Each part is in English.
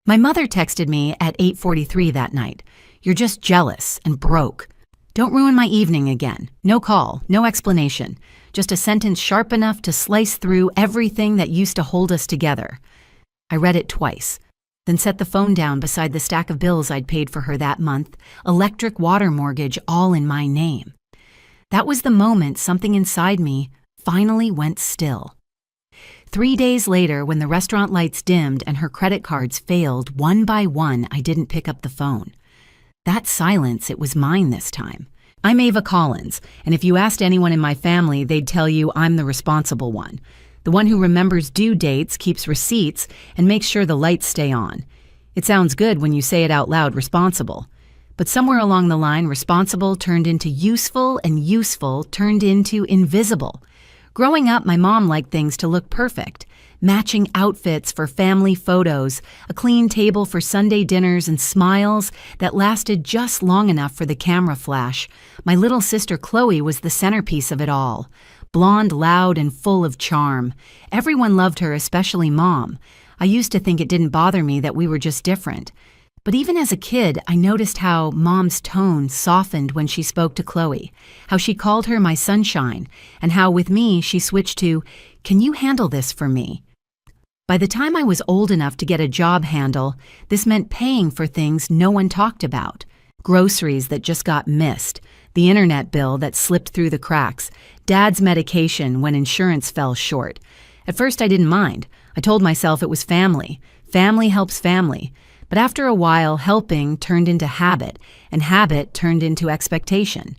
My mother texted me at 8:43 that night. "You're just jealous and broke. Don't ruin my evening again." No call, no explanation. Just a sentence sharp enough to slice through everything that used to hold us together. I read it twice, then set the phone down beside the stack of bills I'd paid for her that month, electric, water, mortgage, all in my name. That was the moment something inside me finally went still. 3 days later, when the restaurant lights dimmed and her credit cards failed one by one, I didn't pick up the phone. That silence, it was mine this time. I'm Ava Collins, and if you asked anyone in my family, they'd tell you I'm the responsible one. The one who remembers due dates, keeps receipts, and makes sure the lights stay on. It sounds good when you say it out loud, responsible. But somewhere along the line, responsible turned into useful, and useful turned into invisible. Growing up, my mom liked things to look perfect. Matching outfits for family photos, a clean table for Sunday dinners, and smiles that lasted just long enough for the camera flash. My little sister Chloe was the centerpiece of it all. Blonde, loud, and full of charm. Everyone loved her, especially Mom. I used to think it didn't bother me that we were just different. But even as a kid, I noticed how Mom's tone softened when she spoke to Chloe, how she called her my sunshine, and how with me she switched to, "Can you handle this for me?" By the time I was old enough to get a job handle, this meant paying for things no one talked about. Groceries that just got missed, the internet bill that slipped through the cracks, Dad's medication when insurance fell short. At first I didn't mind. I told myself it was family. Family helps family. But after a while, helping turned into habit, and habit turned into expectation.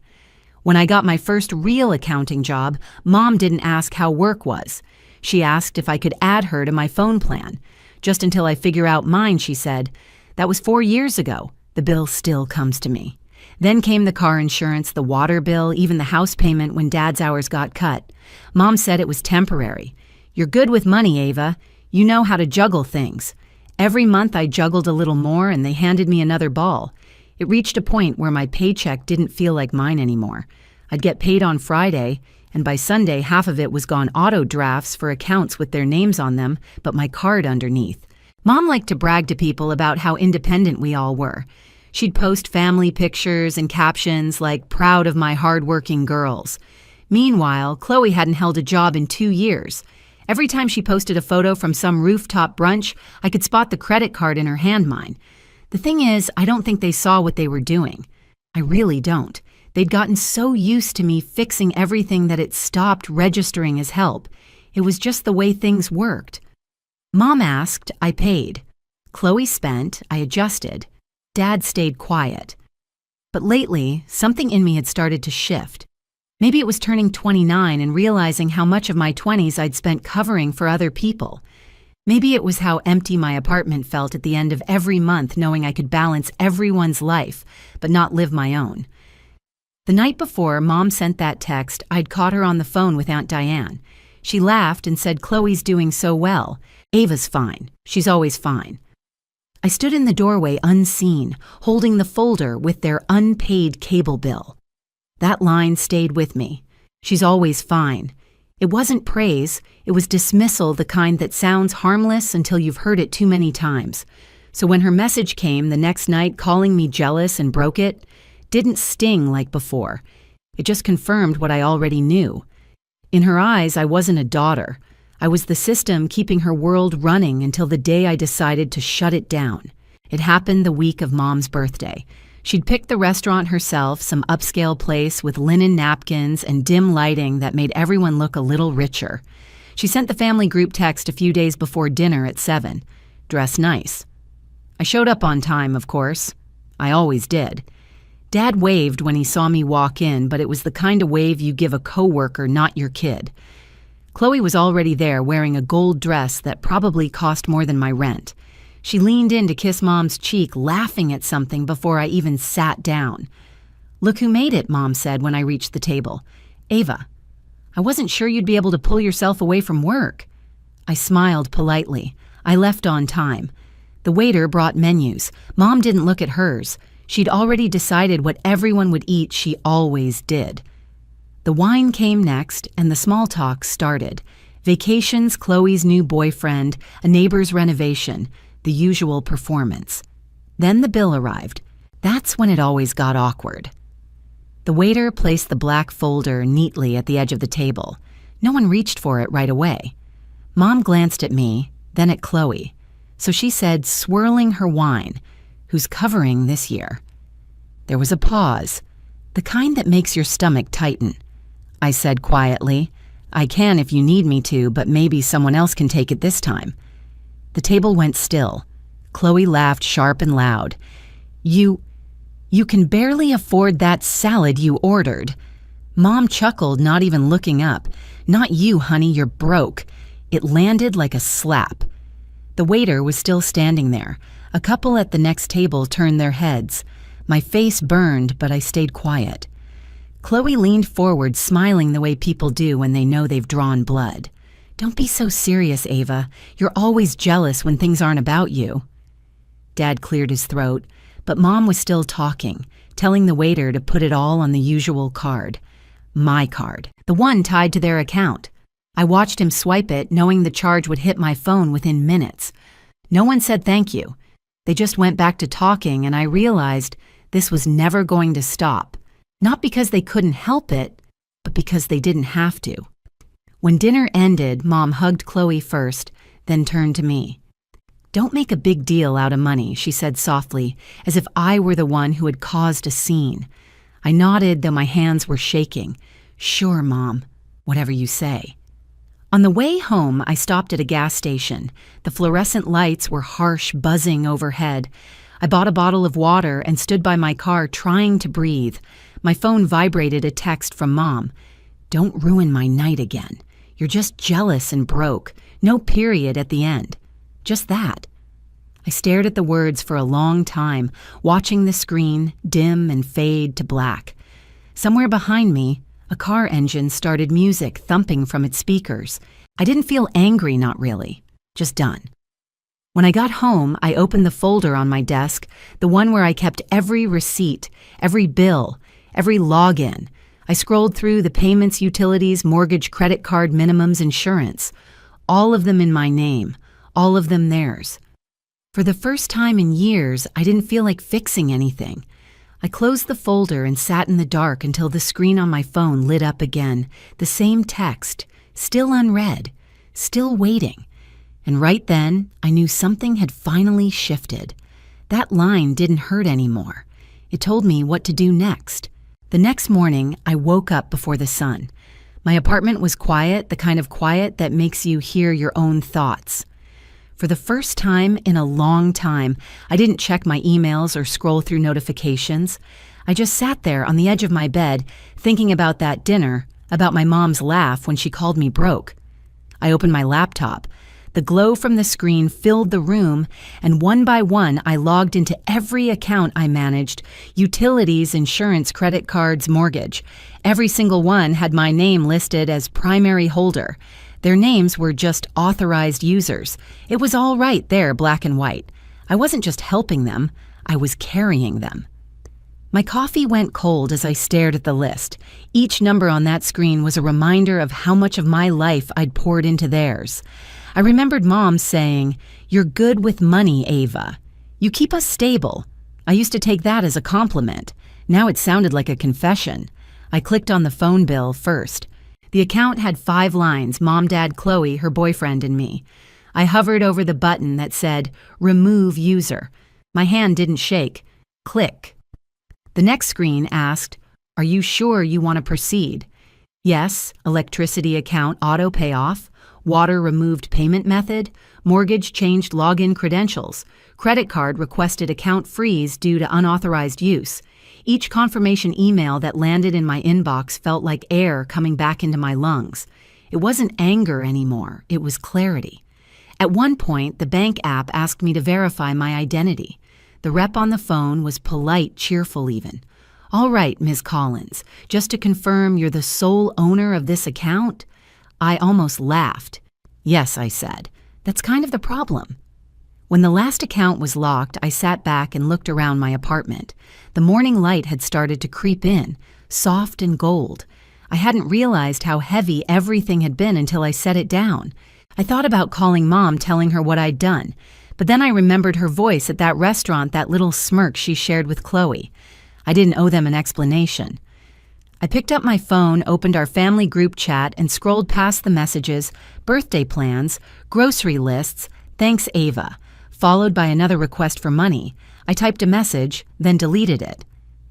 When I got my first real accounting job, Mom didn't ask how work was. She asked if I could add her to my phone plan. "Just until I figure out mine," she said. That was 4 years ago. The bill still comes to me. Then came the car insurance, the water bill, even the house payment when Dad's hours got cut. Mom said it was temporary. "You're good with money, Ava. You know how to juggle things." Every month I juggled a little more and they handed me another ball. It reached a point where my paycheck didn't feel like mine anymore. I'd get paid on Friday, and by Sunday half of it was gone auto drafts for accounts with their names on them, but my card underneath. Mom liked to brag to people about how independent we all were. She'd post family pictures and captions like, "Proud of my hardworking girls." Meanwhile, Chloe hadn't held a job in 2 years. Every time she posted a photo from some rooftop brunch, I could spot the credit card in her handmine. The thing is, I don't think they saw what they were doing. I really don't. They'd gotten so used to me fixing everything that it stopped registering as help. It was just the way things worked. Mom asked, I paid. Chloe spent, I adjusted. Dad stayed quiet. But lately, something in me had started to shift. Maybe it was turning 29 and realizing how much of my 20s I'd spent covering for other people. Maybe it was how empty my apartment felt at the end of every month, knowing I could balance everyone's life, but not live my own. The night before Mom sent that text, I'd caught her on the phone with Aunt Diane. She laughed and said, "Chloe's doing so well. Ava's fine. She's always fine." I stood in the doorway unseen, holding the folder with their unpaid cable bill. That line stayed with me. She's always fine. It wasn't praise, it was dismissal, the kind that sounds harmless until you've heard it too many times. So when her message came the next night calling me jealous and broke it, didn't sting like before. It just confirmed what I already knew. In her eyes, I wasn't a daughter. I was the system keeping her world running until the day I decided to shut it down. It happened the week of Mom's birthday. She'd picked the restaurant herself, some upscale place with linen napkins and dim lighting that made everyone look a little richer. She sent the family group text a few days before dinner at 7. Dress nice. I showed up on time, of course. I always did. Dad waved when he saw me walk in, but it was the kind of wave you give a coworker, not your kid. Chloe was already there wearing a gold dress that probably cost more than my rent. She leaned in to kiss Mom's cheek, laughing at something before I even sat down. "Look who made it," Mom said when I reached the table. "Ava, I wasn't sure you'd be able to pull yourself away from work." I smiled politely. I left on time. The waiter brought menus. Mom didn't look at hers. She'd already decided what everyone would eat. She always did. The wine came next, and the small talk started. Vacations, Chloe's new boyfriend, a neighbor's renovation. the usual performance. Then the bill arrived. That's when it always got awkward. The waiter placed the black folder neatly at the edge of the table. No one reached for it right away. Mom glanced at me, then at Chloe. So she said, swirling her wine, "Who's covering this year?" There was a pause, the kind that makes your stomach tighten. I said quietly, "I can if you need me to, but maybe someone else can take it this time." The table went still. Chloe laughed sharp and loud. You can barely afford that salad you ordered." Mom chuckled, not even looking up. "Not you, honey, you're broke." It landed like a slap. The waiter was still standing there. A couple at the next table turned their heads. My face burned, but I stayed quiet. Chloe leaned forward, smiling the way people do when they know they've drawn blood. "Don't be so serious, Ava. You're always jealous when things aren't about you." Dad cleared his throat, but Mom was still talking, telling the waiter to put it all on the usual card. My card, the one tied to their account. I watched him swipe it, knowing the charge would hit my phone within minutes. No one said thank you. They just went back to talking, and I realized this was never going to stop. Not because they couldn't help it, but because they didn't have to. When dinner ended, Mom hugged Chloe first, then turned to me. "Don't make a big deal out of money," she said softly, as if I were the one who had caused a scene. I nodded, though my hands were shaking. "Sure, Mom, whatever you say." On the way home, I stopped at a gas station. The fluorescent lights were harsh, buzzing overhead. I bought a bottle of water and stood by my car trying to breathe. My phone vibrated a text from Mom. "Don't ruin my night again. You're just jealous and broke. No period at the end. Just that." I stared at the words for a long time, watching the screen dim and fade to black. Somewhere behind me, a car engine started music thumping from its speakers. I didn't feel angry, not really, just done. When I got home, I opened the folder on my desk, the one where I kept every receipt, every bill, every login. I scrolled through the payments, utilities, mortgage, credit card, minimums, insurance. All of them in my name, all of them theirs. For the first time in years, I didn't feel like fixing anything. I closed the folder and sat in the dark until the screen on my phone lit up again, the same text, still unread, still waiting. And right then, I knew something had finally shifted. That line didn't hurt anymore. It told me what to do next. The next morning, I woke up before the sun. My apartment was quiet, the kind of quiet that makes you hear your own thoughts. For the first time in a long time, I didn't check my emails or scroll through notifications. I just sat there on the edge of my bed, thinking about that dinner, about my mom's laugh when she called me broke. I opened my laptop. The glow from the screen filled the room, and one by one, I logged into every account I managed: utilities, insurance, credit cards, mortgage. Every single one had my name listed as primary holder. Their names were just authorized users. It was all right there, black and white. I wasn't just helping them, I was carrying them. My coffee went cold as I stared at the list. Each number on that screen was a reminder of how much of my life I'd poured into theirs. I remembered Mom saying, "You're good with money, Ava. You keep us stable." I used to take that as a compliment. Now it sounded like a confession. I clicked on the phone bill first. The account had 5 lines: Mom, Dad, Chloe, her boyfriend, and me. I hovered over the button that said, "Remove user." My hand didn't shake. Click. The next screen asked, "Are you sure you want to proceed?" Yes. Electricity account auto payoff. Water removed payment method. Mortgage changed login credentials. Credit card requested account freeze due to unauthorized use. Each confirmation email that landed in my inbox felt like air coming back into my lungs. It wasn't anger anymore, it was clarity. At one point, the bank app asked me to verify my identity. The rep on the phone was polite, cheerful even. "All right, Ms. Collins, just to confirm you're the sole owner of this account?" I almost laughed. "Yes," I said. "That's kind of the problem." When the last account was locked, I sat back and looked around my apartment. The morning light had started to creep in, soft and gold. I hadn't realized how heavy everything had been until I set it down. I thought about calling Mom, telling her what I'd done. But then I remembered her voice at that restaurant, that little smirk she shared with Chloe. I didn't owe them an explanation. I picked up my phone, opened our family group chat, and scrolled past the messages, birthday plans, grocery lists, thanks Ava, followed by another request for money. I typed a message, then deleted it.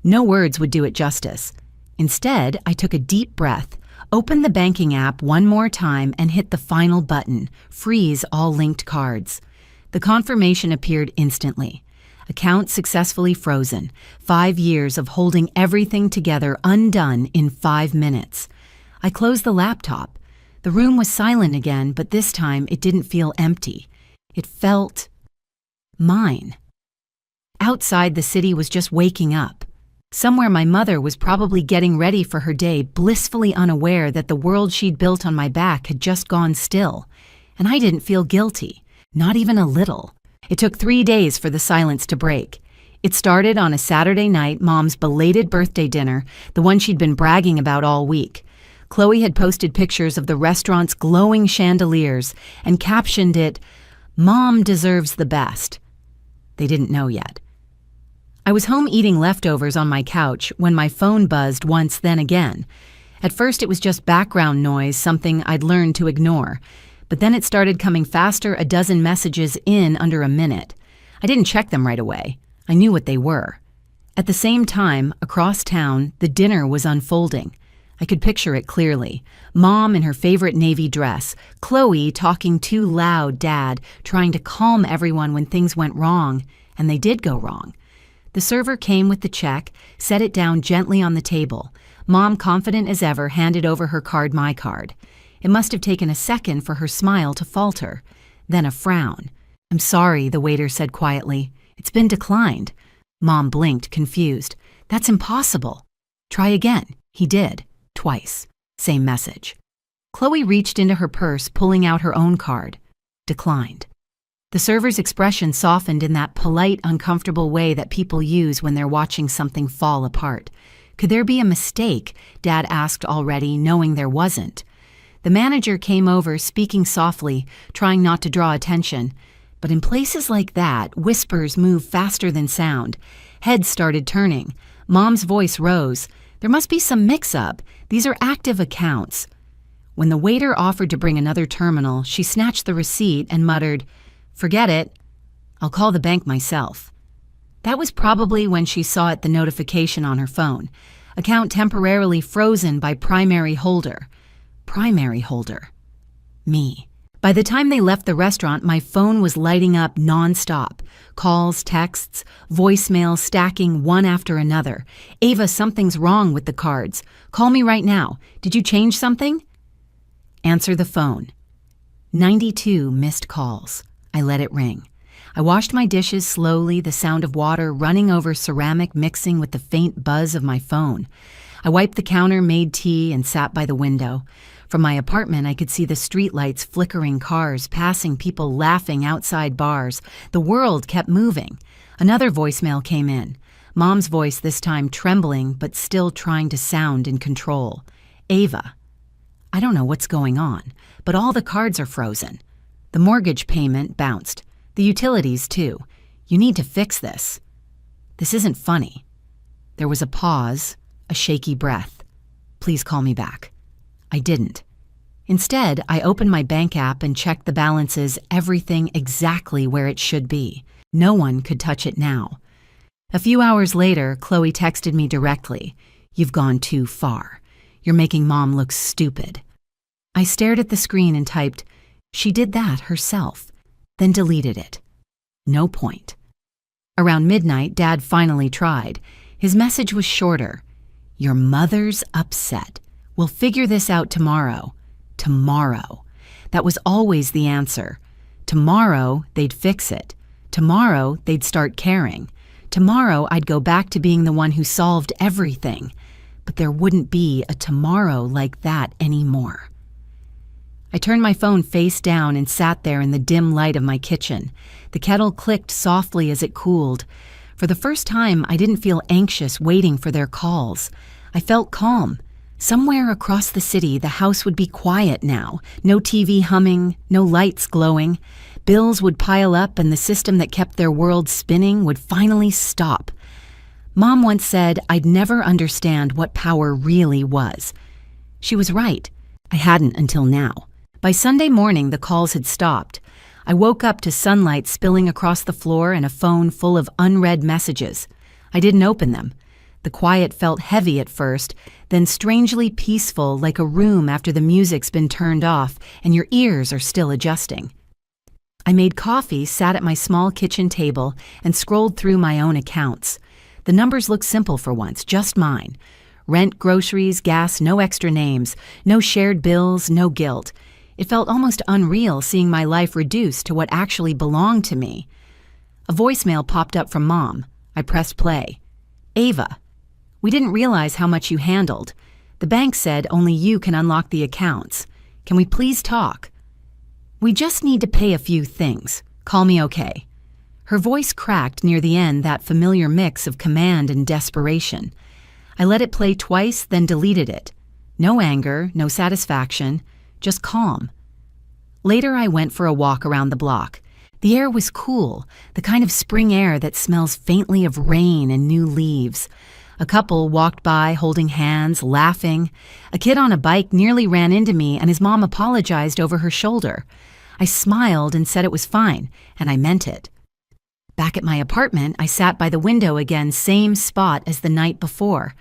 No words would do it justice. Instead, I took a deep breath, opened the banking app one more time, and hit the final button, freeze all linked cards. The confirmation appeared instantly. Account successfully frozen. 5 years of holding everything together undone in 5 minutes. I closed the laptop. The room was silent again, but this time it didn't feel empty. It felt mine. Outside, the city was just waking up. Somewhere my mother was probably getting ready for her day, blissfully unaware that the world she'd built on my back had just gone still. And I didn't feel guilty, not even a little. It took 3 days for the silence to break. It started on a Saturday night, Mom's belated birthday dinner, the one she'd been bragging about all week. Chloe had posted pictures of the restaurant's glowing chandeliers and captioned it, "Mom deserves the best." They didn't know yet. I was home eating leftovers on my couch when my phone buzzed once, then again. At first it was just background noise, something I'd learned to ignore. But then it started coming faster, a dozen messages in under a minute. I didn't check them right away. I knew what they were. At the same time, across town, the dinner was unfolding. I could picture it clearly. Mom in her favorite navy dress, Chloe talking too loud, Dad trying to calm everyone when things went wrong, and they did go wrong. The server came with the check, set it down gently on the table. Mom, confident as ever, handed over her card, my card. It must have taken a second for her smile to falter, then a frown. "I'm sorry," the waiter said quietly. "It's been declined." Mom blinked, confused. "That's impossible." "Try again." He did, twice. Same message. Chloe reached into her purse, pulling out her own card. Declined. The server's expression softened in that polite, uncomfortable way that people use when they're watching something fall apart. Could there be a mistake? Dad asked already, knowing there wasn't. The manager came over, speaking softly, trying not to draw attention. But in places like that, whispers move faster than sound. Heads started turning. Mom's voice rose. "There must be some mix-up. These are active accounts." When the waiter offered to bring another terminal, she snatched the receipt and muttered, "Forget it. I'll call the bank myself." That was probably when she saw the notification on her phone. Account temporarily frozen by primary holder. Primary holder. Me. By the time they left the restaurant, my phone was lighting up non-stop. Calls, texts, voicemails stacking one after another. "Ava, something's wrong with the cards. Call me right now. Did you change something?" Answer the phone. 92 missed calls. I let it ring. I washed my dishes slowly, the sound of water running over ceramic mixing with the faint buzz of my phone. I wiped the counter, made tea, and sat by the window. From my apartment, I could see the streetlights, flickering cars, passing people laughing outside bars. The world kept moving. Another voicemail came in. Mom's voice this time trembling, but still trying to sound in control. "Ava, I don't know what's going on, but all the cards are frozen. The mortgage payment bounced. The utilities, too. You need to fix this. This isn't funny." There was a pause, a shaky breath. "Please call me back." I didn't. Instead, I opened my bank app and checked the balances, everything exactly where it should be. No one could touch it now. A few hours later, Chloe texted me directly. "You've gone too far. You're making Mom look stupid." I stared at the screen and typed, "She did that herself," then deleted it. No point. Around midnight, Dad finally tried. His message was shorter. "Your mother's upset. We'll figure this out tomorrow." Tomorrow. That was always the answer. Tomorrow, they'd fix it. Tomorrow, they'd start caring. Tomorrow, I'd go back to being the one who solved everything. But there wouldn't be a tomorrow like that anymore. I turned my phone face down and sat there in the dim light of my kitchen. The kettle clicked softly as it cooled. For the first time, I didn't feel anxious waiting for their calls. I felt calm. Somewhere across the city, the house would be quiet now. No TV humming, no lights glowing. Bills would pile up and the system that kept their world spinning would finally stop. Mom once said I'd never understand what power really was. She was right. I hadn't until now. By Sunday morning, the calls had stopped. I woke up to sunlight spilling across the floor and a phone full of unread messages. I didn't open them. The quiet felt heavy at first, then strangely peaceful, like a room after the music's been turned off and your ears are still adjusting. I made coffee, sat at my small kitchen table, and scrolled through my own accounts. The numbers looked simple for once, just mine. Rent, groceries, gas, no extra names, no shared bills, no guilt. It felt almost unreal seeing my life reduced to what actually belonged to me. A voicemail popped up from Mom. I pressed play. Ava, we didn't realize how much you handled. The bank said only you can unlock the accounts. Can we please talk? We just need to pay a few things. Call me okay. Her voice cracked near the end, that familiar mix of command and desperation. I let it play twice, then deleted it. No anger, no satisfaction, just calm. Later, I went for a walk around the block. The air was cool, the kind of spring air that smells faintly of rain and new leaves. A couple walked by holding hands, laughing. A kid on a bike nearly ran into me and his mom apologized over her shoulder. I smiled and said it was fine, and I meant it. Back at my apartment, I sat by the window again, same spot as the night before.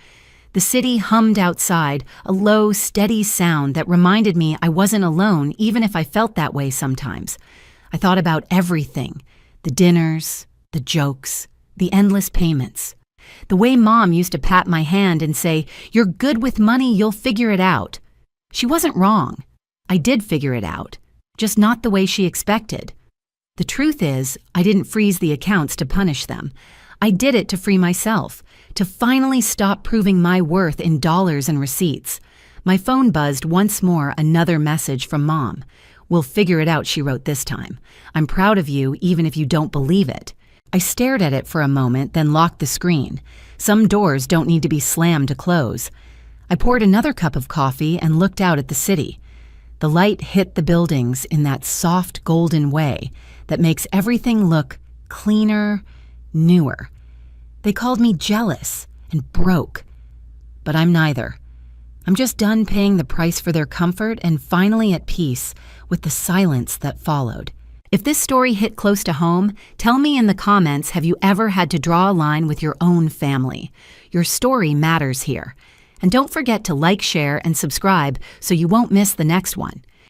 The city hummed outside, a low, steady sound that reminded me I wasn't alone, even if I felt that way sometimes. I thought about everything, the dinners, the jokes, the endless payments. The way Mom used to pat my hand and say, "You're good with money, you'll figure it out." She wasn't wrong. I did figure it out, just not the way she expected. The truth is, I didn't freeze the accounts to punish them. I did it to free myself, to finally stop proving my worth in dollars and receipts. My phone buzzed once more, another message from Mom. "We'll figure it out," she wrote this time. "I'm proud of you, even if you don't believe it." I stared at it for a moment, then locked the screen. Some doors don't need to be slammed to close. I poured another cup of coffee and looked out at the city. The light hit the buildings in that soft golden way that makes everything look cleaner, newer. They called me jealous and broke, but I'm neither. I'm just done paying the price for their comfort and finally at peace with the silence that followed. If this story hit close to home, tell me in the comments, have you ever had to draw a line with your own family? Your story matters here. And don't forget to like, share, and subscribe so you won't miss the next one.